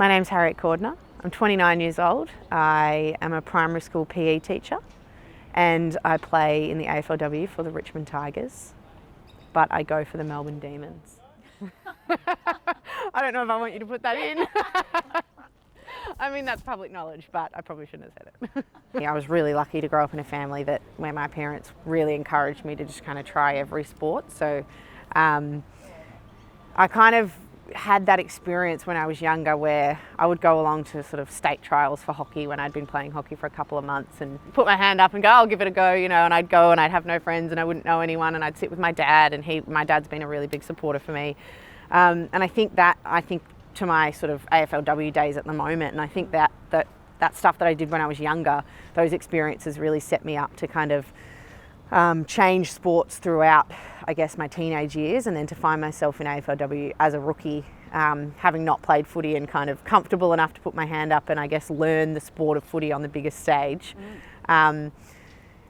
My name's Harriet Cordner. I'm 29 years old. I am a primary school PE teacher and I play in the AFLW for the Richmond Tigers, but I go for the Melbourne Demons. I don't know if I want you to put that in. I mean, that's public knowledge, but I probably shouldn't have said it. I was really lucky to grow up in a family where my parents really encouraged me to just kind of try every sport. So I kind of had that experience when I was younger where I would go along to sort of state trials for hockey when I'd been playing hockey for a couple of months and put my hand up and go, I'll give it a go, and I'd go and I'd have no friends and I wouldn't know anyone and I'd sit with my dad, and my dad's been a really big supporter for me. And I think to my sort of AFLW days at the moment, and I think that stuff that I did when I was younger, those experiences really set me up to kind of change sports throughout, I guess, my teenage years, and then to find myself in AFLW as a rookie, having not played footy and kind of comfortable enough to put my hand up and I guess learn the sport of footy on the biggest stage.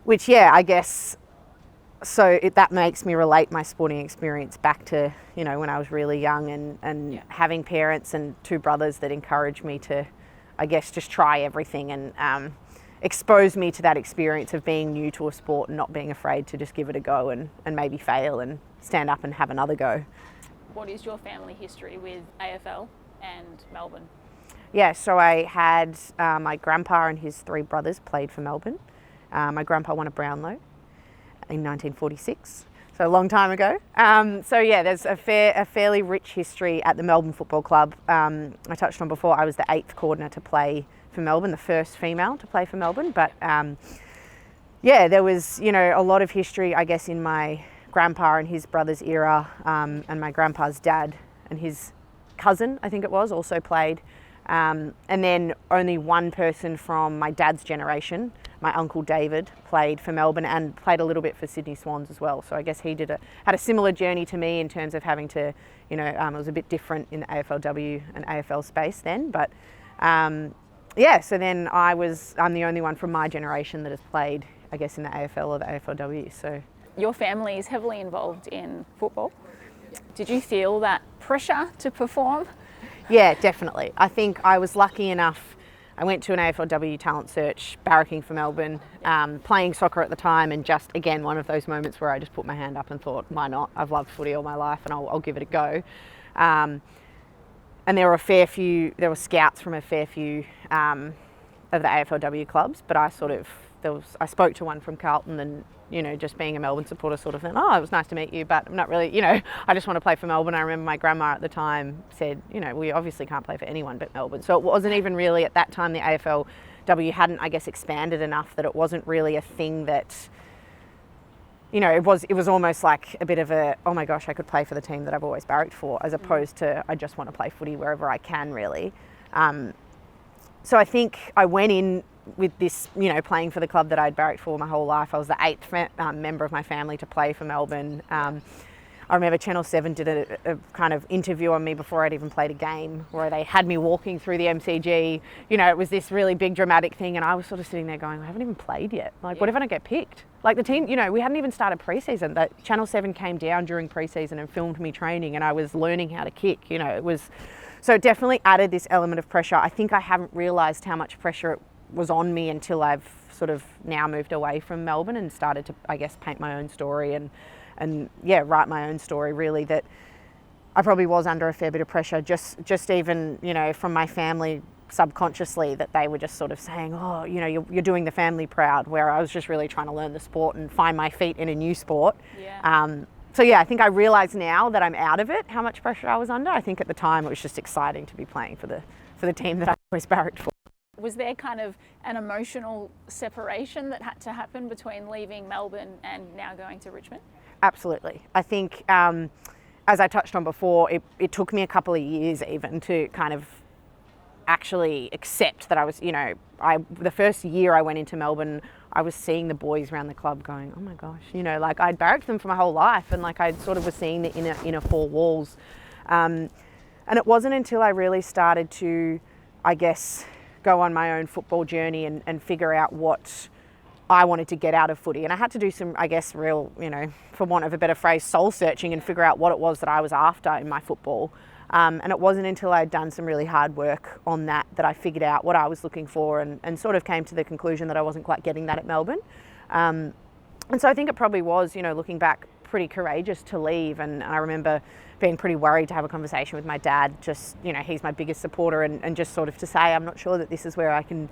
Which, I guess, so that makes me relate my sporting experience back to, when I was really young and having parents and two brothers that encouraged me to, I guess, just try everything and expose me to that experience of being new to a sport and not being afraid to just give it a go and maybe fail and stand up and have another go. What is your family history with AFL and Melbourne? Yeah, so I had my grandpa and his three brothers played for Melbourne. My grandpa won a Brownlow in 1946, so a long time ago. There's a fairly rich history at the Melbourne Football Club. I touched on before, I was the 8th Cordner to play for Melbourne, the first female to play for Melbourne. But there was, a lot of history, I guess, in my grandpa and his brother's era, and my grandpa's dad and his cousin, I think it was, also played. And then only one person from my dad's generation, my uncle David, played for Melbourne and played a little bit for Sydney Swans as well. So I guess he had a similar journey to me in terms of having to, it was a bit different in the AFLW and AFL space then. But so then I'm the only one from my generation that has played, I guess, in the AFL or the AFLW. So your family is heavily involved in football. Did you feel that pressure to perform? Yeah, definitely. I think I was lucky enough. I went to an AFLW talent search, barracking for Melbourne, playing soccer at the time, and just, again, one of those moments where I just put my hand up and thought, why not? I've loved footy all my life and I'll give it a go. And there were scouts from a fair few of the AFLW clubs, but I spoke to one from Carlton and, just being a Melbourne supporter sort of thing, it was nice to meet you, but I'm not really, I just want to play for Melbourne. I remember my grandma at the time said, we obviously can't play for anyone but Melbourne. So it wasn't even really at that time the AFLW hadn't, I guess, expanded enough that it wasn't really a thing that, it was almost like a bit of a, oh my gosh, I could play for the team that I've always barracked for, as opposed to I just want to play footy wherever I can, really. So I think I went in with this, playing for the club that I'd barracked for my whole life. I was the 8th member of my family to play for Melbourne. I remember Channel 7 did a kind of interview on me before I'd even played a game, where they had me walking through the MCG. It was this really big dramatic thing, and I was sort of sitting there going, I haven't even played yet. What if I don't get picked? Like the team, we hadn't even started pre-season. That Channel 7 came down during pre-season and filmed me training, and I was learning how to kick. So it definitely added this element of pressure. I think I haven't realised how much pressure it was on me until I've sort of now moved away from Melbourne and started to, I guess, paint my own story and write my own story, really, that I probably was under a fair bit of pressure, just even, from my family subconsciously, that they were just sort of saying, you're doing the family proud, where I was just really trying to learn the sport and find my feet in a new sport. I think I realise now that I'm out of it, how much pressure I was under. I think at the time it was just exciting to be playing for the team that I always barracked for. Was there kind of an emotional separation that had to happen between leaving Melbourne and now going to Richmond? Absolutely. I think, as I touched on before, it took me a couple of years even to kind of actually accept that I was, the first year I went into Melbourne, I was seeing the boys around the club going, oh my gosh, I'd barracked them for my whole life, and I sort of was seeing the inner four walls. And it wasn't until I really started to, I guess, go on my own football journey and figure out what I wanted to get out of footy. And I had to do some, I guess, real, for want of a better phrase, soul searching and figure out what it was that I was after in my football. And it wasn't until I'd done some really hard work on that I figured out what I was looking for, and sort of came to the conclusion that I wasn't quite getting that at Melbourne. And so I think it probably was, looking back, pretty courageous to leave. And I remember being pretty worried to have a conversation with my dad, just, he's my biggest supporter, and just sort of to say, I'm not sure that this is where I can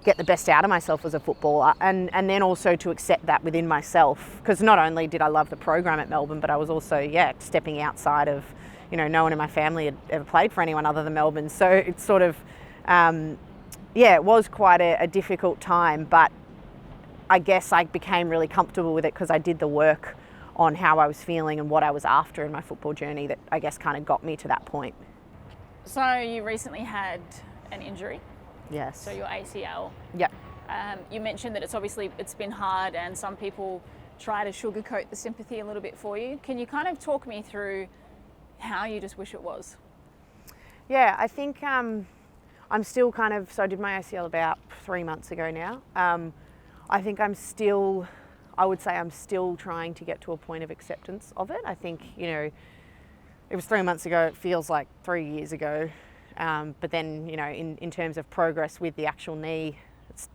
get the best out of myself as a footballer, and then also to accept that within myself, because not only did I love the program at Melbourne, but I was also stepping outside of, no one in my family had ever played for anyone other than Melbourne. So it's sort of it was quite a difficult time, but I guess I became really comfortable with it because I did the work on how I was feeling and what I was after in my football journey that I guess kind of got me to that point. So you recently had an injury. Yes. So your ACL. Yeah. You mentioned that it's been hard, and some people try to sugarcoat the sympathy a little bit for you. Can you kind of talk me through how you just wish it was? Yeah, I think I'm still so I did my ACL about 3 months ago now. I think I would say I'm still trying to get to a point of acceptance of it. I think, it was 3 months ago, it feels like 3 years ago. But then, in terms of progress with the actual knee, it's,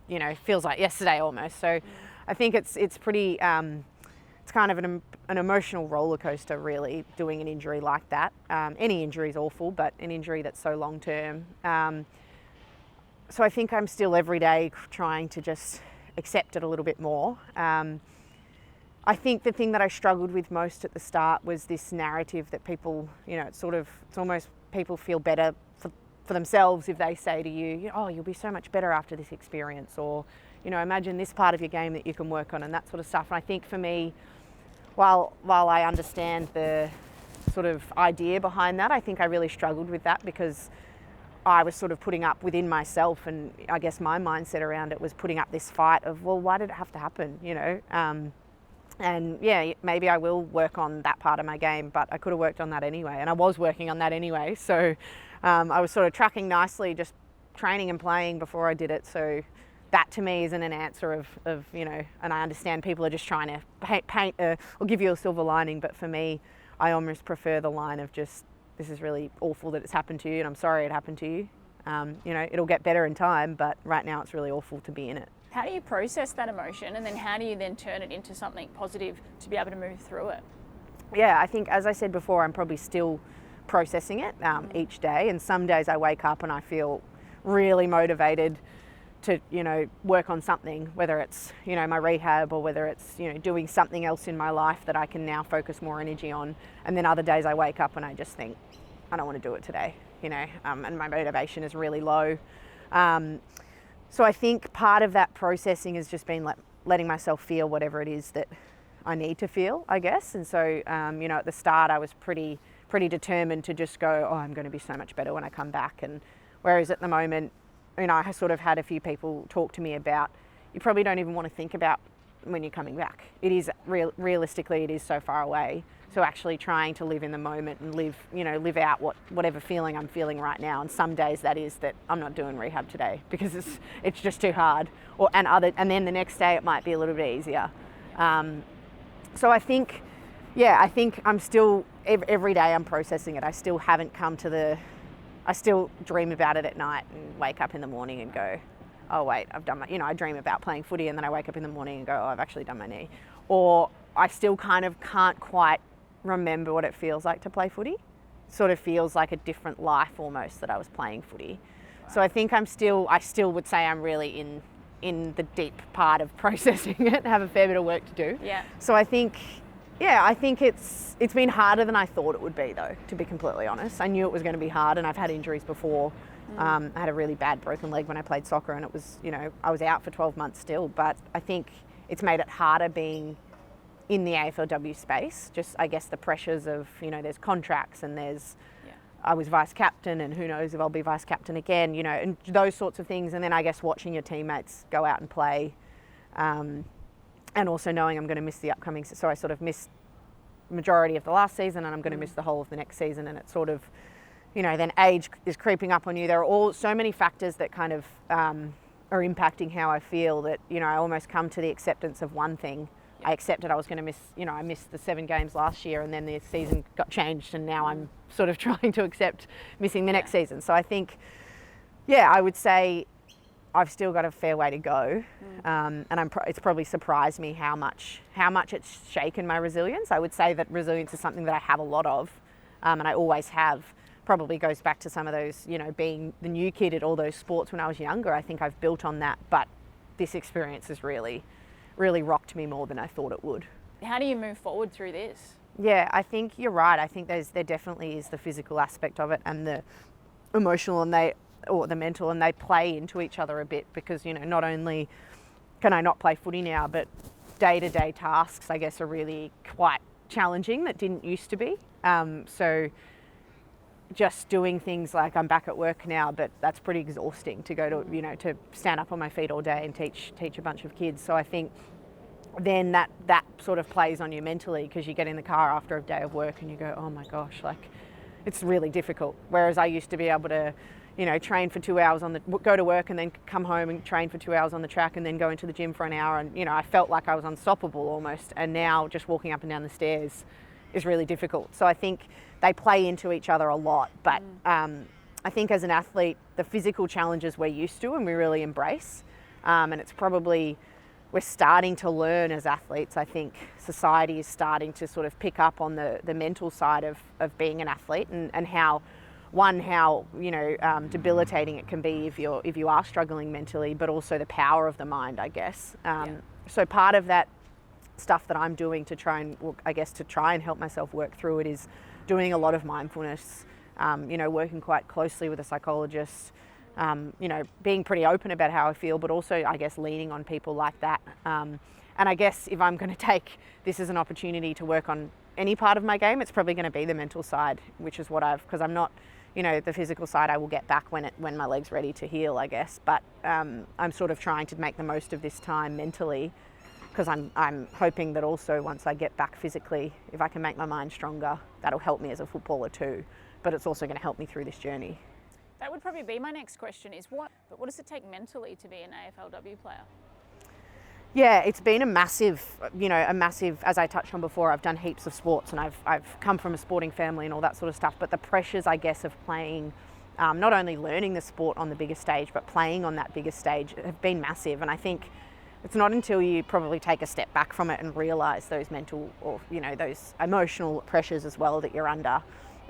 feels like yesterday almost. So I think it's pretty, it's kind of an emotional roller coaster, really, doing an injury like that. Any injury is awful, but an injury that's so long term. So I think I'm still every day trying to just accept it a little bit more. I think the thing that I struggled with most at the start was this narrative that people, it's almost people feel better for themselves if they say to you, oh, you'll be so much better after this experience, or, imagine this part of your game that you can work on, and that sort of stuff. And I think for me, while I understand the sort of idea behind that, I think I really struggled with that because I was sort of putting up within myself, and I guess my mindset around it was putting up this fight of, well, why did it have to happen, And yeah, maybe I will work on that part of my game, but I could have worked on that anyway, and I was working on that anyway. So I was sort of tracking nicely, just training and playing before I did it. So that to me isn't an answer of and I understand people are just trying to paint or give you a silver lining, but for me, I almost prefer the line of just, this is really awful that it's happened to you, and I'm sorry it happened to you. It'll get better in time, but right now it's really awful to be in it. How do you process that emotion, and then how do you then turn it into something positive to be able to move through it? Yeah, I think, as I said before, I'm probably still processing it each day, and some days I wake up and I feel really motivated to, work on something, whether it's, my rehab, or whether it's, doing something else in my life that I can now focus more energy on. And then other days I wake up and I just think, I don't want to do it today, and my motivation is really low. So I think part of that processing has just been letting myself feel whatever it is that I need to feel, I guess. And so, at the start I was pretty determined to just go, oh, I'm going to be so much better when I come back. And whereas at the moment, I sort of had a few people talk to me about, you probably don't even want to think about when you're coming back. It is realistically, it is so far away. So actually trying to live in the moment and live out whatever feeling I'm feeling right now. And some days that is that I'm not doing rehab today because it's just too hard. And then the next day it might be a little bit easier. So I think I'm still, every day I'm processing it. I still haven't come to I still dream about it at night and wake up in the morning and go, oh wait, I've done I dream about playing footy, and then I wake up in the morning and go, oh, I've actually done my knee. Or I still kind of can't quite remember what it feels like to play footy. It sort of feels like a different life almost that I was playing footy. So I think I still would say I'm really in the deep part of processing it, have a fair bit of work to do. Yeah. So I think it's been harder than I thought it would be, though, to be completely honest. I knew it was going to be hard, and I've had injuries before. I had a really bad broken leg when I played soccer, and it was, I was out for 12 months still, but I think it's made it harder being in the AFLW space. Just, I guess, the pressures of, there's contracts, and I was vice captain, and who knows if I'll be vice captain again, and those sorts of things. And then I guess watching your teammates go out and play, and also knowing I'm going to miss the upcoming, so I sort of missed majority of the last season, and I'm going to miss the whole of the next season, and it's sort of, then age is creeping up on you. There are so many factors that kind of are impacting how I feel that, I almost come to the acceptance of one thing I accepted I was going to miss, I missed the 7 games last year, and then the season got changed, and now I'm sort of trying to accept missing the next season. So I think, I would say I've still got a fair way to go, and it's probably surprised me how much it's shaken my resilience. I would say that resilience is something that I have a lot of, and I always have. Probably goes back to some of those, being the new kid at all those sports when I was younger. I think I've built on that, but this experience has really rocked me more than I thought it would. How do you move forward through this? Yeah, I think you're right. I think there definitely is the physical aspect of it and the emotional or the mental, and they play into each other a bit because, not only can I not play footy now, but day-to-day tasks, I guess, are really quite challenging that didn't used to be. So just doing things like, I'm back at work now, but that's pretty exhausting to go to, to stand up on my feet all day and teach a bunch of kids. So I think then that sort of plays on you mentally, because you get in the car after a day of work and you go, oh my gosh, like it's really difficult. Whereas I used to be able to, train for 2 hours go to work and then come home and train for 2 hours on the track and then go into the gym for an hour. And, I felt like I was unstoppable almost. And now just walking up and down the stairs is really difficult. So I think they play into each other a lot. But I think as an athlete, the physical challenges we're used to and we really embrace. And it's probably, we're starting to learn as athletes. I think society is starting to sort of pick up on the mental side of being an athlete and how debilitating it can be if you are struggling mentally, but also the power of the mind, I guess. So part of that stuff that I'm doing to try and help myself work through it is doing a lot of mindfulness, working quite closely with a psychologist, being pretty open about how I feel, but also, I guess, leaning on people like that. And I guess if I'm going to take this as an opportunity to work on any part of my game, it's probably going to be the mental side, which is because I'm not, the physical side I will get back when my leg's ready to heal, I guess. But I'm sort of trying to make the most of this time mentally, because I'm hoping that also once I get back physically, if I can make my mind stronger, that'll help me as a footballer too. But it's also going to help me through this journey. That would probably be my next question, is what does it take mentally to be an AFLW player? Yeah, it's been a massive, as I touched on before, I've done heaps of sports and I've come from a sporting family and all that sort of stuff, but the pressures, I guess, of playing, not only learning the sport on the biggest stage, but playing on that biggest stage have been massive. And I think it's not until you probably take a step back from it and realise those mental or, those emotional pressures as well that you're under.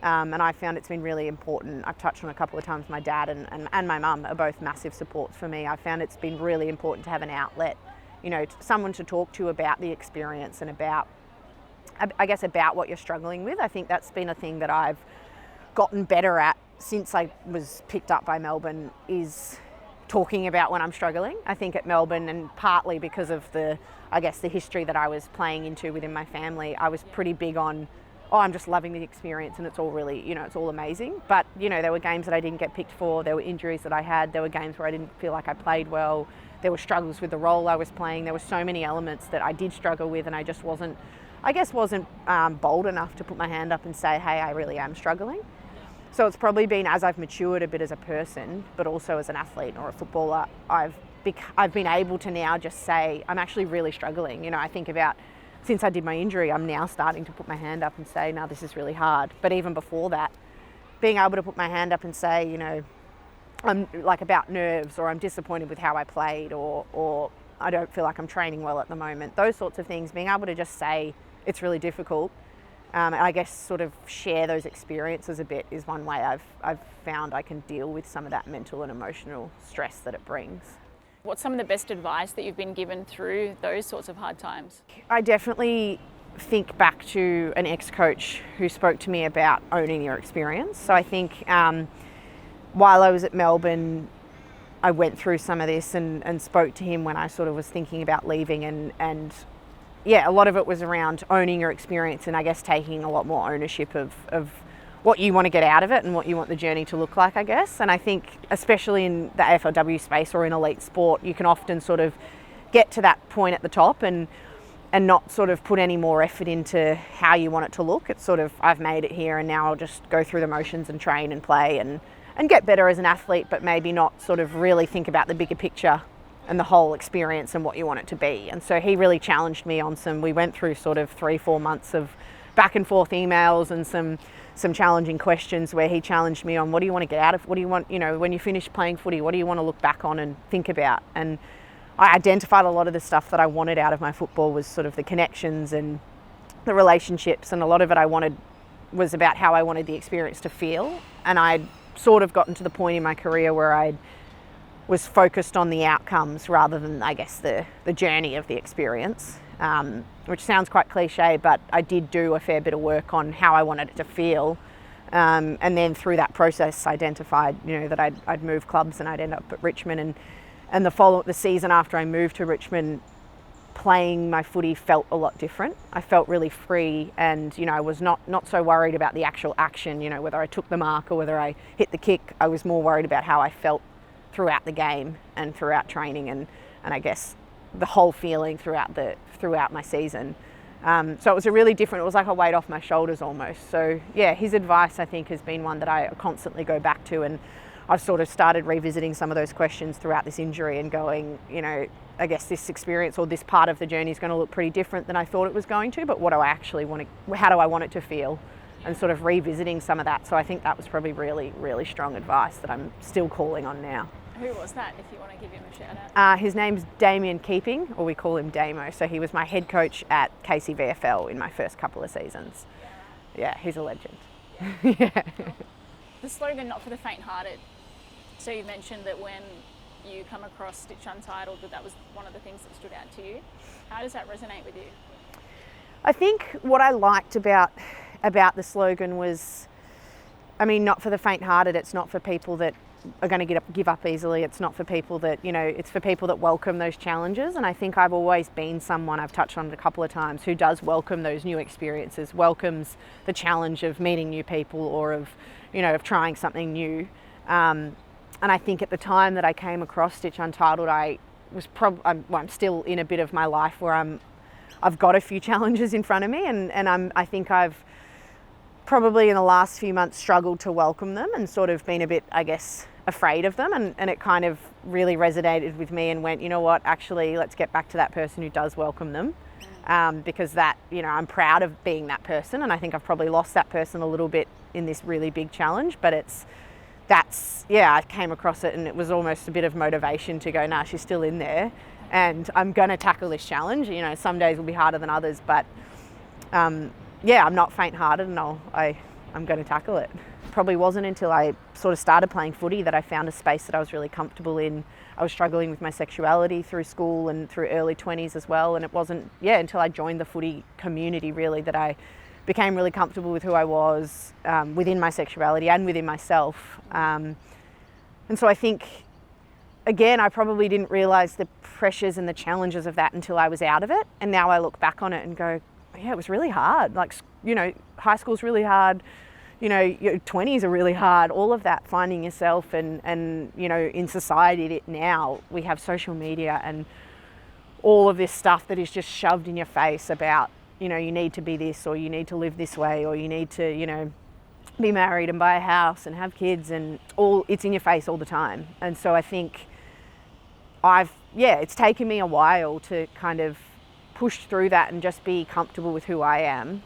And I found it's been really important. I've touched on a couple of times, my dad and my mum are both massive supports for me. I found it's been really important to have an outlet, someone to talk to about the experience and about what you're struggling with. I think that's been a thing that I've gotten better at since I was picked up by Melbourne, is talking about when I'm struggling. I think at Melbourne, and partly because of the history that I was playing into within my family, I was pretty big on, I'm just loving the experience and it's all really, it's all amazing. But, there were games that I didn't get picked for, there were injuries that I had, there were games where I didn't feel like I played well, there were struggles with the role I was playing, there were so many elements that I did struggle with, and I just wasn't bold enough to put my hand up and say, hey, I really am struggling. So it's probably been, as I've matured a bit as a person, but also as an athlete or a footballer, I've been able to now just say, I'm actually really struggling. I think about, since I did my injury, I'm now starting to put my hand up and say, no, this is really hard. But even before that, being able to put my hand up and say, I'm like about nerves, or I'm disappointed with how I played, or I don't feel like I'm training well at the moment, those sorts of things, being able to just say it's really difficult, and I guess sort of share those experiences a bit is one way I've found I can deal with some of that mental and emotional stress that it brings. What's some of the best advice that you've been given through those sorts of hard times? I definitely think back to an ex-coach who spoke to me about owning your experience. So I think while I was at Melbourne, I went through some of this and spoke to him when I sort of was thinking about leaving, and a lot of it was around owning your experience and I guess taking a lot more ownership of what you want to get out of it and what you want the journey to look like, I guess. And I think especially in the AFLW space or in elite sport, you can often sort of get to that point at the top and not sort of put any more effort into how you want it to look. It's sort of, I've made it here and now I'll just go through the motions and train and play and get better as an athlete, but maybe not sort of really think about the bigger picture the whole experience and what you want it to be. And so he really challenged me on we went through sort of 3-4 months of back and forth emails and some challenging questions where he challenged me on what do you want to get out of, what do you want, when you finish playing footy, what do you want to look back on and think about? And I identified a lot of the stuff that I wanted out of my football was sort of the connections and the relationships, and a lot of it was about how I wanted the experience to feel. And I'd sort of gotten to the point in my career where I was focused on the outcomes rather than, I guess, the journey of the experience, which sounds quite cliche, but I did do a fair bit of work on how I wanted it to feel. And then through that process, identified, that I'd move clubs and I'd end up at Richmond. And the season after I moved to Richmond, playing my footy felt a lot different. I felt really free, and I was not so worried about the actual action, whether I took the mark or whether I hit the kick. I was more worried about how I felt throughout the game and throughout training and I guess the whole feeling throughout my season. So it was it was like a weight off my shoulders almost. So yeah, his advice I think has been one that I constantly go back to, and I've sort of started revisiting some of those questions throughout this injury and going, I guess this experience or this part of the journey is going to look pretty different than I thought it was going to, but what do I actually want to, how do I want it to feel? And sort of revisiting some of that. So I think that was probably really, really strong advice that I'm still calling on now. Who was that, if you want to give him a shout out? His name's Damien Keeping, or we call him Damo. So he was my head coach at KCVFL in my first couple of seasons. Yeah, he's a legend. Yeah. The slogan, not for the faint-hearted. So you mentioned that when you come across Stitch Untitled, that was one of the things that stood out to you. How does that resonate with you? I think what I liked about the slogan was, not for the faint-hearted. It's not for people that are going to give up easily. It's not for people that, it's for people that welcome those challenges. And I think I've always been someone, I've touched on it a couple of times, who does welcome those new experiences, welcomes the challenge of meeting new people or of trying something new. And I think at the time that I came across Stitch Untitled, I'm still in a bit of my life where I've got a few challenges in front of me, and I think I've probably in the last few months struggled to welcome them and sort of been a bit, I guess, afraid of them, and it kind of really resonated with me and went, you know what, actually let's get back to that person who does welcome them, because that, I'm proud of being that person, and I think I've probably lost that person a little bit in this really big challenge, but I came across it and it was almost a bit of motivation to go, nah, she's still in there and I'm going to tackle this challenge. Some days will be harder than others, but I'm not faint-hearted, and I'm going to tackle it. Probably wasn't until I sort of started playing footy that I found a space that I was really comfortable in. I was struggling with my sexuality through school and through early 20s as well, and it wasn't until I joined the footy community really that I became really comfortable with who I was within my sexuality and within myself. And so I think, again, I probably didn't realise the pressures and the challenges of that until I was out of it, and now I look back on it and go, yeah, it was really hard. Like, high school's really hard, your 20s are really hard, all of that, finding yourself and in society now we have social media and all of this stuff that is just shoved in your face about, you need to be this, or you need to live this way, or you need to, be married and buy a house and have kids, and it's in your face all the time. And so I think it's taken me a while to kind of push through that and just be comfortable with who I am,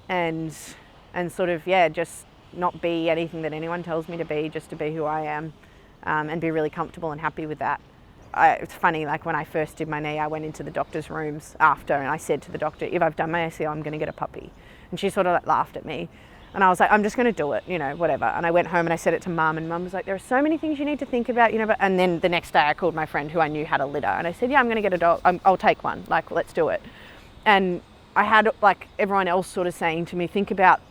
and sort of, just not be anything that anyone tells me to be, just to be who I am, and be really comfortable and happy with that. It's funny, like when I first did my knee, I went into the doctor's rooms after and I said to the doctor, if I've done my ACL, I'm going to get a puppy. And she sort of laughed at me. And I was like, I'm just going to do it, whatever. And I went home and I said it to Mum, and Mum was like, there are so many things you need to think about, and then the next day I called my friend who I knew had a litter, and I said, I'm going to get a dog, I'll take one, like, let's do it. And I had, like, everyone else sort of saying to me, think about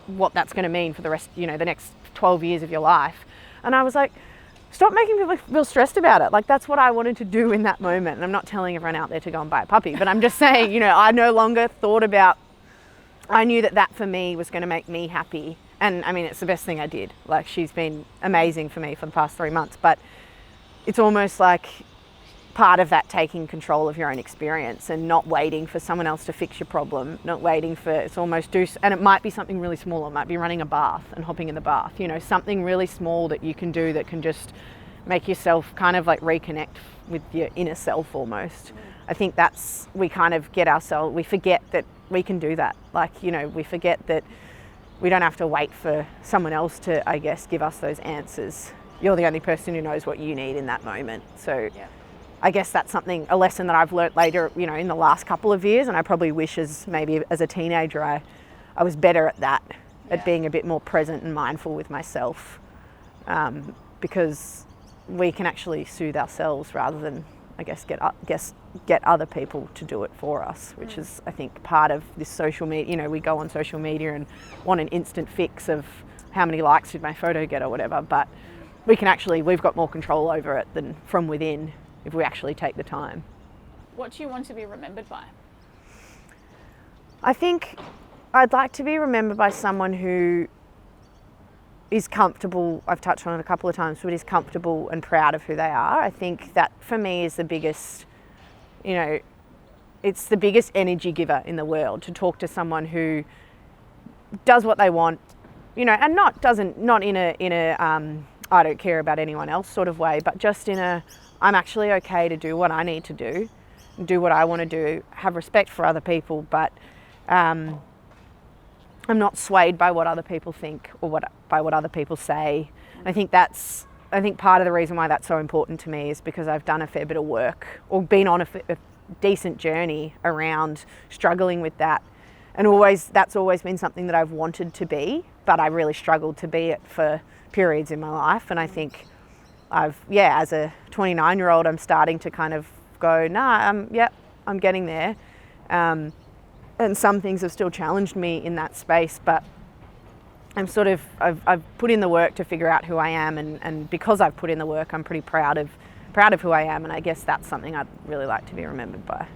what that's going to mean for the rest, the next 12 years of your life. And I was like, stop making people feel stressed about it. Like, that's what I wanted to do in that moment. And I'm not telling everyone out there to go and buy a puppy, but I'm just saying, I no longer thought about, I knew that for me was going to make me happy. And it's the best thing I did. Like, she's been amazing for me for the past 3 months, but it's almost like part of that taking control of your own experience and not waiting for someone else to fix your problem, not waiting for, it's almost and it might be something really small. It might be running a bath and hopping in the bath, something really small that you can do that can just make yourself kind of like reconnect with your inner self almost. I think we kind of we forget that we can do that. Like, you know, we forget that we don't have to wait for someone else to, I guess, give us those answers. You're the only person who knows what you need in that moment. So I guess that's a lesson that I've learnt later, you know, in the last couple of years, and I probably wish maybe as a teenager I was better at that, at being a bit more present and mindful with myself, because we can actually soothe ourselves rather than, I guess, get other people to do it for us, which is, I think, part of this social media. You know, we go on social media and want an instant fix of how many likes did my photo get or whatever, but we've got more control over it than from within if we actually take the time. What do you want to be remembered by? I think I'd like to be remembered by someone who is comfortable. I've touched on it a couple of times, but is comfortable and proud of who they are. I think that for me is the biggest, you know, it's the biggest energy giver in the world, to talk to someone who does what they want, you know, and not in a I don't care about anyone else sort of way, but just in a, I'm actually okay to do what I need to do what I want to do, have respect for other people, but I'm not swayed by what other people think or by what other people say. And I think part of the reason why that's so important to me is because I've done a fair bit of work, or been on a decent journey around struggling with that. And that's always been something that I've wanted to be, but I really struggled to be it for periods in my life. And I think as a 29-year-old, I'm starting to kind of go, I'm getting there. And some things have still challenged me in that space, but I've put in the work to figure out who I am, and because I've put in the work, I'm pretty proud of who I am, and I guess that's something I'd really like to be remembered by.